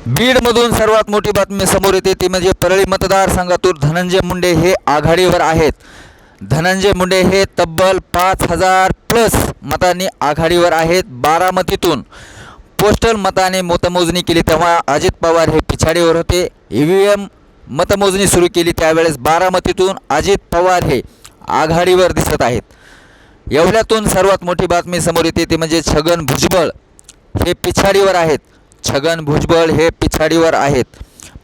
बीडमधून सर्वात मोठी बातमी समोर येते ती म्हणजे परळी मतदारसंघातून धनंजय मुंडे हे आघाडीवर आहेत। धनंजय मुंडे हे तब्बल 5000 प्लस मतांनी आघाडीवर आहेत। बारामतीतून पोस्टल मताने मतमोजणी केली तेव्हा अजित पवार हे पिछाडीवर होते। ईव्हीएम मतमोजणी सुरू केली त्यावेळेस बारामतीतून अजित पवार हे आघाडीवर दिसत आहेत। येवल्यातून सर्वात मोठी बातमी समोर येते ती म्हणजे छगन भुजबळ हे पिछाडीवर आहेत। छगन भुजबळ हे पिछाडीवर आहेत।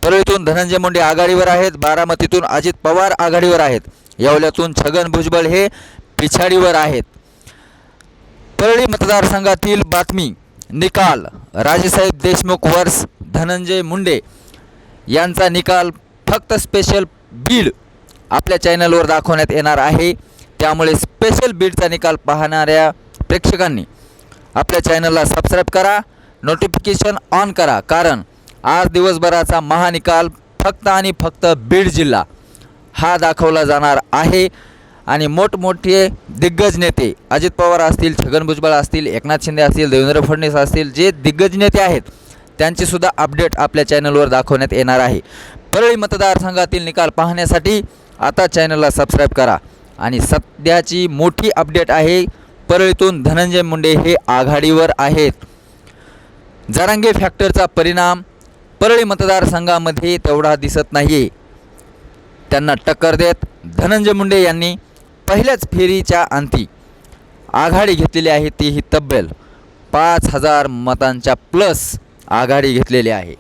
परळीतून धनंजय मुंडे आघाडीवर आहेत। बारामतीतून अजित पवार आघाडीवर आहेत। येवल्यातून छगन भुजबळ हे पिछाडीवर आहेत। परळी मतदारसंघातील बातमी निकाल राजेसाहेब देशमुख वर्स धनंजय मुंडे यांचा निकाल फक्त स्पेशल बीड आपल्या चॅनलवर दाखवण्यात येणार आहे। त्यामुळे स्पेशल बीडचा निकाल पाहणाऱ्या प्रेक्षकांनी आपल्या चॅनलला सबस्क्राईब करा, नोटिफिकेशन ऑन करा, कारण आज दिवसभराचा महानिकाल फक्त आणि फक्त बीड जिल्हा हा दाखवला जाणार आहे। आणि मोठमोठे दिग्गज नेते अजित पवार असतील, छगन भुजबळ असतील, एकनाथ शिंदे असतील, देवेंद्र फडणवीस असतील, जे दिग्गज नेते आहेत त्यांचीसुद्धा अपडेट आपल्या चॅनलवर दाखवण्यात येणार आहे। परळी मतदारसंघातील निकाल पाहण्यासाठी आता चॅनलला सबस्क्राईब करा। आणि सध्याची मोठी अपडेट आहे, परळीतून धनंजय मुंडे हे आघाडीवर आहेत। जरांगे फॅक्टरचा परिणाम परळी मतदारसंघामध्ये तेवढा दिसत नाही। त्यांना टक्कर देत धनंजय मुंडे यांनी पहिल्याच फेरीच्या अंती आघाडी घेतलेली आहे। ती ही तब्बल 5000 मतांच्या प्लस आघाडी घेतलेली आहे।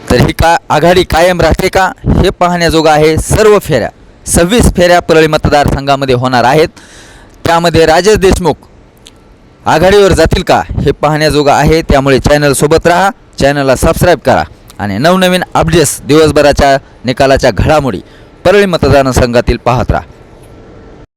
तर ही आघाडी कायम राहते का हे पाहण्याजोगं आहे। सर्व फेऱ्या 26 फेऱ्या परळी मतदारसंघामध्ये होणार आहेत। त्यामध्ये राजेश देशमुख आघाडीवर जातील का हे पाहण्याजोगं आहे। त्यामुळे चॅनलसोबत राहा, चॅनलला सबस्क्राईब करा आणि नवनवीन अपडेट्स दिवसभराच्या निकालाच्या घडामोडी परळी मतदारसंघातील पाहत राहा।